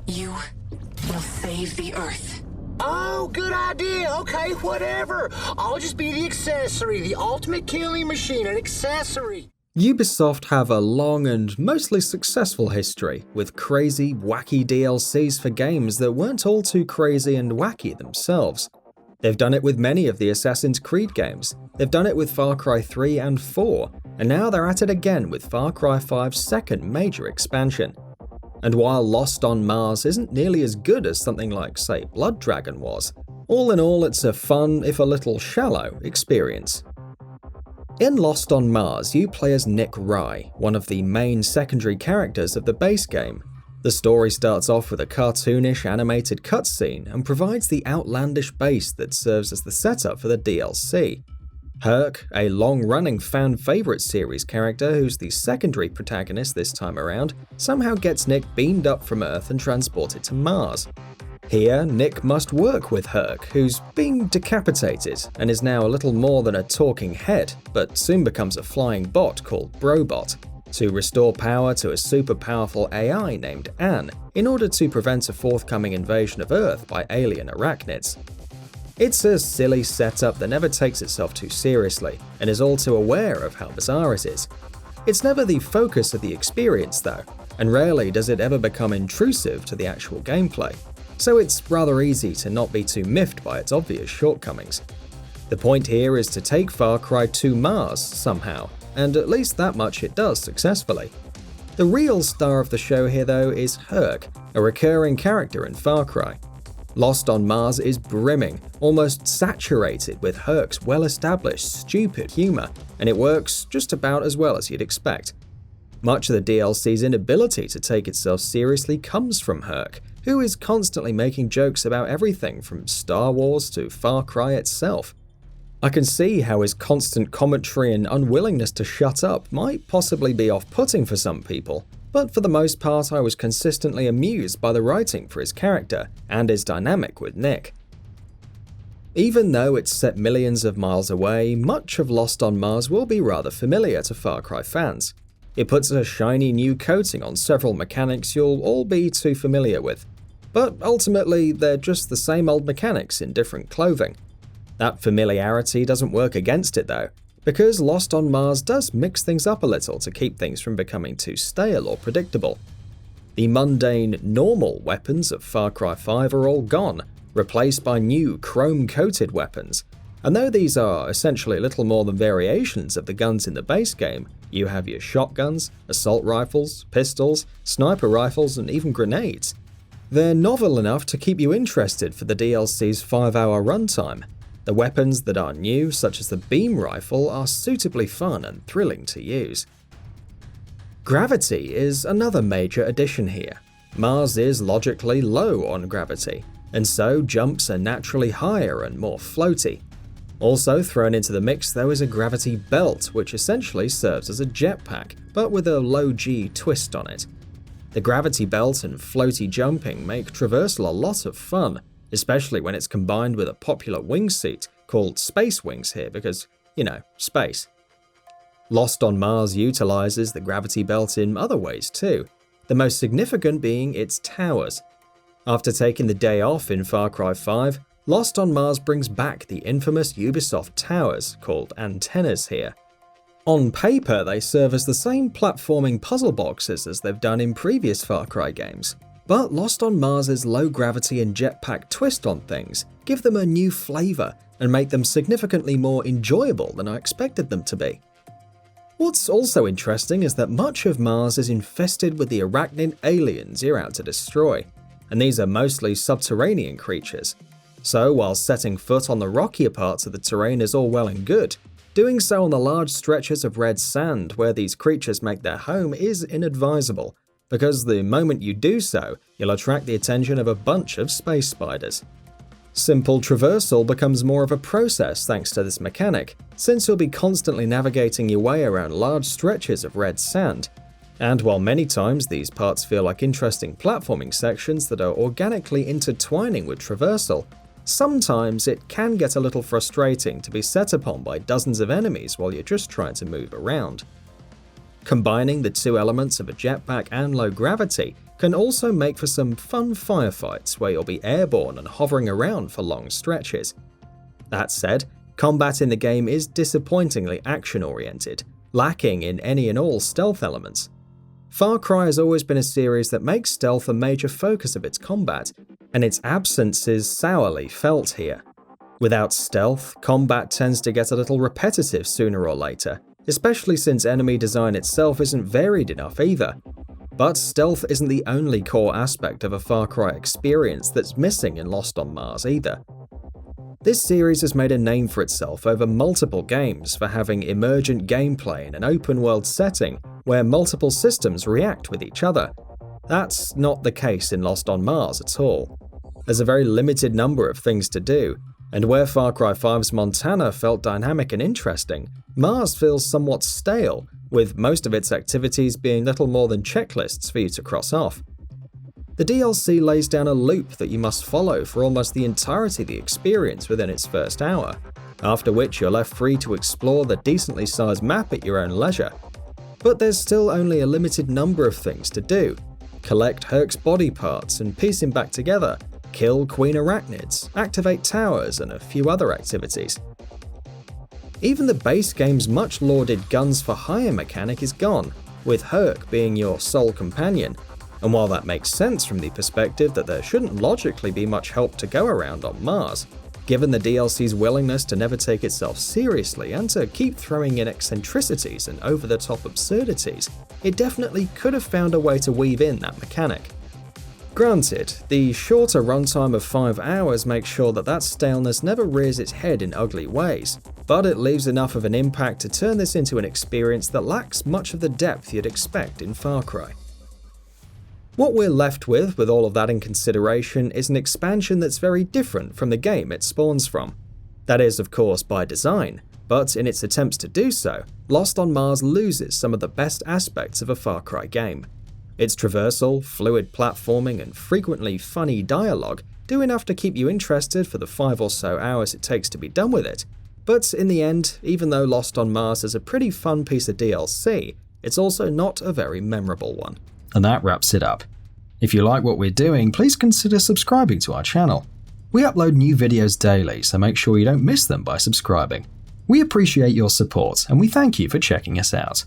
You will save the Earth. Oh, good idea. Okay, whatever. I'll just be the accessory, the ultimate killing machine, an accessory. Ubisoft have a long and mostly successful history, with crazy, wacky DLCs for games that weren't all too crazy and wacky themselves. They've done it with many of the Assassin's Creed games, they've done it with Far Cry 3 and 4, and now they're at it again with Far Cry 5's second major expansion. And while Lost on Mars isn't nearly as good as something like, say, Blood Dragon was, all in all it's a fun, if a little shallow, experience. In Lost on Mars, you play as Nick Rye, one of the main secondary characters of the base game. The story starts off with a cartoonish animated cutscene and provides the outlandish base that serves as the setup for the DLC. Herc, a long-running fan-favorite series character who's the secondary protagonist this time around, somehow gets Nick beamed up from Earth and transported to Mars. Here, Nick must work with Herc, who's being decapitated and is now a little more than a talking head, but soon becomes a flying bot called Brobot, to restore power to a super powerful AI named Anne in order to prevent a forthcoming invasion of Earth by alien arachnids. It's a silly setup that never takes itself too seriously, and is all too aware of how bizarre it is. It's never the focus of the experience though, and rarely does it ever become intrusive to the actual gameplay, so it's rather easy to not be too miffed by its obvious shortcomings. The point here is to take Far Cry to Mars somehow, and at least that much it does successfully. The real star of the show here though is Herc, a recurring character in Far Cry. Lost on Mars is brimming, almost saturated with Herc's well-established, stupid humour, and it works just about as well as you'd expect. Much of the DLC's inability to take itself seriously comes from Herc, who is constantly making jokes about everything from Star Wars to Far Cry itself. I can see how his constant commentary and unwillingness to shut up might possibly be off-putting for some people, but for the most part I was consistently amused by the writing for his character and his dynamic with Nick. Even though it's set millions of miles away, much of Lost on Mars will be rather familiar to Far Cry fans. It puts a shiny new coating on several mechanics you'll all be too familiar with, but ultimately they're just the same old mechanics in different clothing. That familiarity doesn't work against it though, because Lost on Mars does mix things up a little to keep things from becoming too stale or predictable. The mundane, normal weapons of Far Cry 5 are all gone, replaced by new chrome-coated weapons, and though these are essentially little more than variations of the guns in the base game, you have your shotguns, assault rifles, pistols, sniper rifles, and even grenades. They're novel enough to keep you interested for the DLC's 5-hour runtime. The weapons that are new, such as the beam rifle, are suitably fun and thrilling to use. Gravity is another major addition here. Mars is logically low on gravity, and so jumps are naturally higher and more floaty. Also thrown into the mix though is a gravity belt, which essentially serves as a jetpack, but with a low G twist on it. The gravity belt and floaty jumping make traversal a lot of fun, especially when it's combined with a popular wingsuit called Space Wings here because, space. Lost on Mars utilizes the gravity belt in other ways too, the most significant being its towers. After taking the day off in Far Cry 5, Lost on Mars brings back the infamous Ubisoft towers, called antennas here. On paper, they serve as the same platforming puzzle boxes as they've done in previous Far Cry games, but Lost on Mars' low gravity and jetpack twist on things give them a new flavour and make them significantly more enjoyable than I expected them to be. What's also interesting is that much of Mars is infested with the arachnid aliens you're out to destroy, and these are mostly subterranean creatures. So while setting foot on the rockier parts of the terrain is all well and good, doing so on the large stretches of red sand where these creatures make their home is inadvisable, because the moment you do so, you'll attract the attention of a bunch of space spiders. Simple traversal becomes more of a process thanks to this mechanic, since you'll be constantly navigating your way around large stretches of red sand. And while many times these parts feel like interesting platforming sections that are organically intertwining with traversal, sometimes it can get a little frustrating to be set upon by dozens of enemies while you're just trying to move around. Combining the two elements of a jetpack and low gravity can also make for some fun firefights where you'll be airborne and hovering around for long stretches. That said, combat in the game is disappointingly action-oriented, lacking in any and all stealth elements. Far Cry has always been a series that makes stealth a major focus of its combat, and its absence is sourly felt here. Without stealth, combat tends to get a little repetitive sooner or later, especially since enemy design itself isn't varied enough either. But stealth isn't the only core aspect of a Far Cry experience that's missing in Lost on Mars either. This series has made a name for itself over multiple games for having emergent gameplay in an open-world setting where multiple systems react with each other. That's not the case in Lost on Mars at all. There's a very limited number of things to do, and where Far Cry 5's Montana felt dynamic and interesting, Mars feels somewhat stale, with most of its activities being little more than checklists for you to cross off. The DLC lays down a loop that you must follow for almost the entirety of the experience within its first hour, after which you're left free to explore the decently sized map at your own leisure. But there's still only a limited number of things to do. Collect Herc's body parts and piece him back together, kill Queen Arachnids, activate towers, and a few other activities. Even the base game's much lauded guns for hire mechanic is gone, with Herc being your sole companion. And while that makes sense from the perspective that there shouldn't logically be much help to go around on Mars, given the DLC's willingness to never take itself seriously and to keep throwing in eccentricities and over-the-top absurdities, it definitely could have found a way to weave in that mechanic. Granted, the shorter runtime of 5 hours makes sure that staleness never rears its head in ugly ways, but it leaves enough of an impact to turn this into an experience that lacks much of the depth you'd expect in Far Cry. What we're left with all of that in consideration, is an expansion that's very different from the game it spawns from. That is, of course, by design, but in its attempts to do so, Lost on Mars loses some of the best aspects of a Far Cry game. Its traversal, fluid platforming, and frequently funny dialogue do enough to keep you interested for the 5 or so hours it takes to be done with it, but in the end, even though Lost on Mars is a pretty fun piece of DLC, it's also not a very memorable one. And that wraps it up. If you like what we're doing, please consider subscribing to our channel. We upload new videos daily, so make sure you don't miss them by subscribing. We appreciate your support, and we thank you for checking us out.